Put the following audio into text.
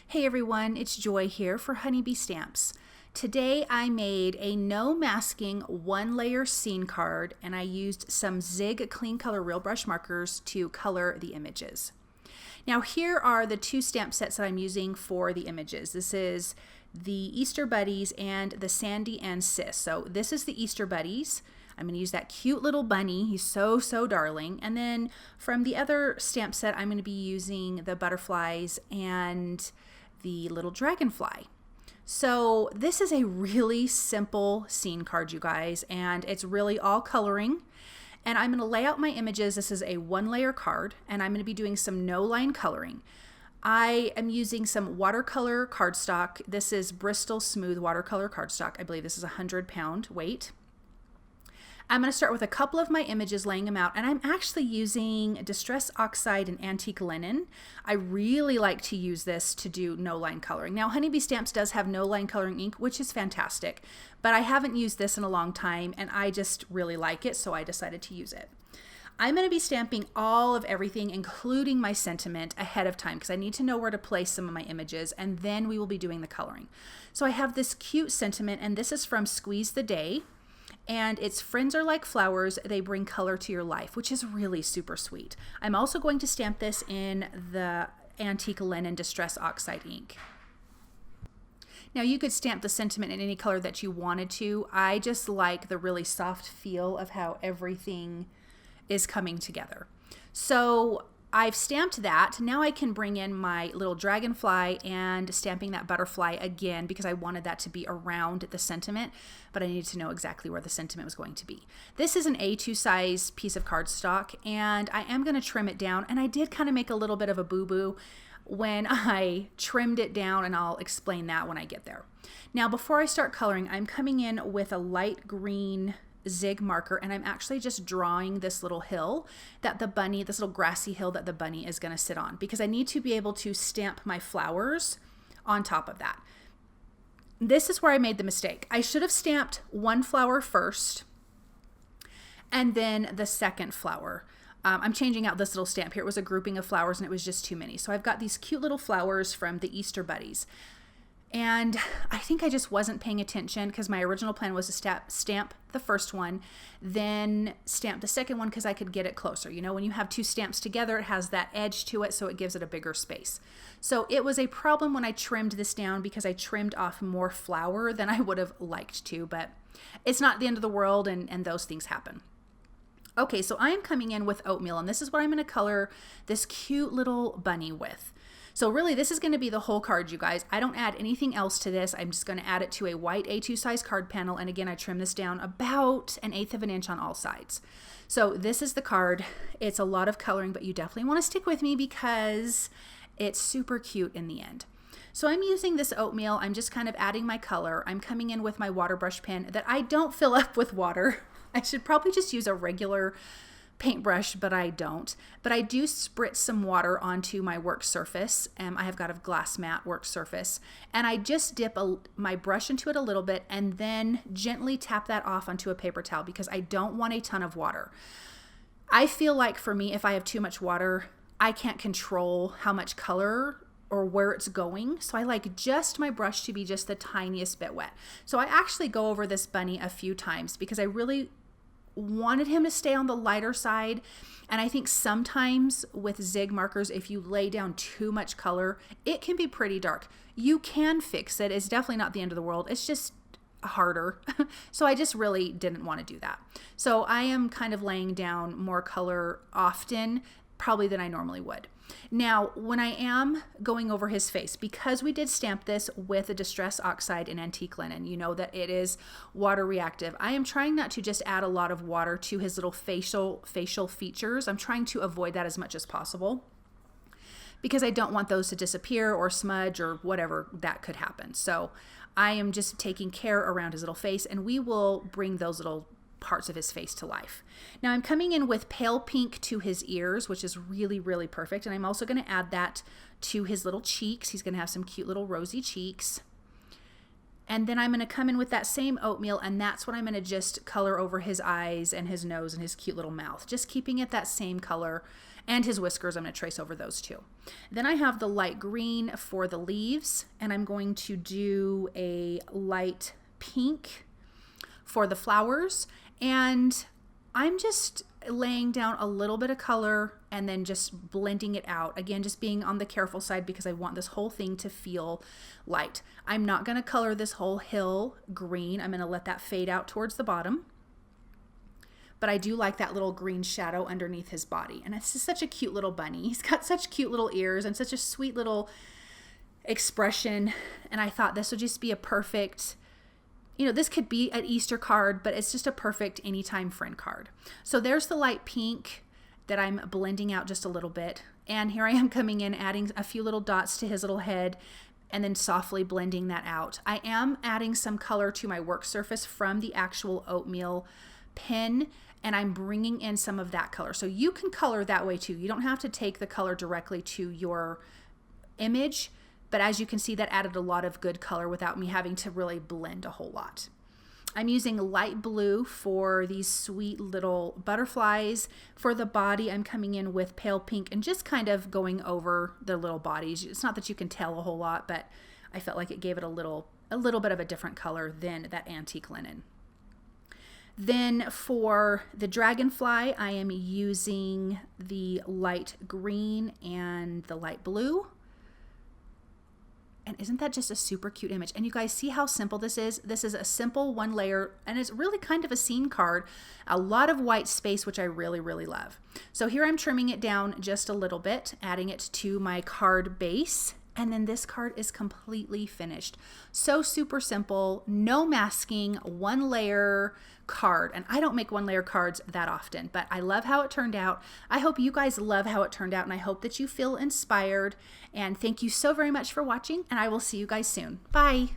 Hey everyone, it's Joy here for Honeybee Stamps. Today I made a no masking one layer scene card and I used some Zig Clean Color Real Brush markers to color the images. Now here are the two stamp sets that I'm using for the images. This is the Easter Buddies and the Sandie and Sis. So this is the Easter Buddies. I'm going to use that cute little bunny. He's so darling. And then from the other stamp set, I'm going to be using the butterflies and the little dragonfly. So this is a really simple scene card, you guys, and it's really all coloring. And I'm going to lay out my images. This is a one layer card, and I'm going to be doing some no line coloring. I am using some watercolor cardstock. This is Bristol Smooth watercolor cardstock. I believe this is a 100-pound weight. I'm going to start with a couple of my images, laying them out, and I'm actually using Distress Oxide and Antique Linen. I really like to use this to do no line coloring. Now, Honeybee Stamps does have no line coloring ink, which is fantastic, but I haven't used this in a long time, and I just really like it, so I decided to use it. I'm going to be stamping all of everything, including my sentiment, ahead of time because I need to know where to place some of my images, and then we will be doing the coloring. So I have this cute sentiment, and this is from Squeeze the Day. And it's friends are like flowers, they bring color to your life, which is really super sweet. I'm also going to stamp this in the Antique Linen Distress Oxide ink. Now you could stamp the sentiment in any color that you wanted to. I just like the really soft feel of how everything is coming together. So I've stamped that. Now I can bring in my little dragonfly and stamping that butterfly again because I wanted that to be around the sentiment, but I needed to know exactly where the sentiment was going to be. This is an A2 size piece of cardstock and I am going to trim it down, and I did kind of make a little bit of a boo-boo when I trimmed it down, and I'll explain that when I get there. Now before I start coloring, I'm coming in with a light green Zig marker, and I'm actually just drawing this little hill that the bunny, this little grassy hill that the bunny is going to sit on, because I need to be able to stamp my flowers on top of that. This is where I made the mistake. I should have stamped one flower first and then the second flower. I'm changing out this little stamp here. It was a grouping of flowers and it was just too many. So I've got these cute little flowers from the Easter Buddies. And I think I just wasn't paying attention because my original plan was to stamp the first one, then stamp the second one because I could get it closer. You know, when you have two stamps together, it has that edge to it, so it gives it a bigger space. So it was a problem when I trimmed this down because I trimmed off more flower than I would have liked to, but it's not the end of the world, and those things happen. Okay, so I am coming in with oatmeal, and this is what I'm going to color this cute little bunny with. So really, this is going to be the whole card, you guys. I don't add anything else to this. I'm just going to add it to a white A2 size card panel. And again, I trim this down about 1/8 of an inch on all sides. So this is the card. It's a lot of coloring, but you definitely want to stick with me because it's super cute in the end. So I'm using this oatmeal. I'm just kind of adding my color. I'm coming in with my water brush pen that I don't fill up with water. I should probably just use a regular paintbrush, but I don't. But I do spritz some water onto my work surface. I have got a glass mat work surface, and I just dip my brush into it a little bit and then gently tap that off onto a paper towel because I don't want a ton of water. I feel like for me, if I have too much water, I can't control how much color or where it's going. So I like just my brush to be just the tiniest bit wet. So I actually go over this bunny a few times because I really wanted him to stay on the lighter side. And I think sometimes with Zig markers, if you lay down too much color, it can be pretty dark. You can fix it. It's definitely not the end of the world. It's just harder. So I just really didn't want to do that. So I am kind of laying down more color often, probably than I normally would. Now, when I am going over his face, because we did stamp this with a Distress Oxide and Antique Linen, you know that it is water reactive. I am trying not to just add a lot of water to his little facial features. I'm trying to avoid that as much as possible because I don't want those to disappear or smudge or whatever that could happen. So I am just taking care around his little face, and we will bring those little parts of his face to life. Now I'm coming in with pale pink to his ears, which is really perfect. And I'm also going to add that to his little cheeks. He's going to have some cute little rosy cheeks. And then I'm going to come in with that same oatmeal, and that's what I'm going to just color over his eyes and his nose and his cute little mouth, just keeping it that same color. And his whiskers, I'm going to trace over those too. Then I have the light green for the leaves, and I'm going to do a light pink for the flowers. And I'm just laying down a little bit of color and then just blending it out. Again, just being on the careful side because I want this whole thing to feel light. I'm not going to color this whole hill green. I'm going to let that fade out towards the bottom. But I do like that little green shadow underneath his body. And it's just such a cute little bunny. He's got such cute little ears and such a sweet little expression. And I thought this would just be a perfect, this could be an Easter card, but it's just a perfect anytime friend card. So there's the light pink that I'm blending out just a little bit. And here I am coming in, adding a few little dots to his little head and then softly blending that out. I am adding some color to my work surface from the actual oatmeal pen, and I'm bringing in some of that color. So you can color that way too. You don't have to take the color directly to your image, but as you can see, that added a lot of good color without me having to really blend a whole lot. I'm using light blue for these sweet little butterflies. For the body, I'm coming in with pale pink and just kind of going over the little bodies. It's not that you can tell a whole lot, but I felt like it gave it a little bit of a different color than that antique linen. Then for the dragonfly, I am using the light green and the light blue. And isn't that just a super cute image? And you guys see how simple this is? This is a simple one layer, and it's really kind of a scene card. A lot of white space, which I really, really love. So here I'm trimming it down just a little bit, adding it to my card base. And then this card is completely finished. So super simple, no masking, one layer card. And I don't make one layer cards that often, but I love how it turned out. I hope you guys love how it turned out, and I hope that you feel inspired. And thank you so very much for watching, and I will see you guys soon. Bye.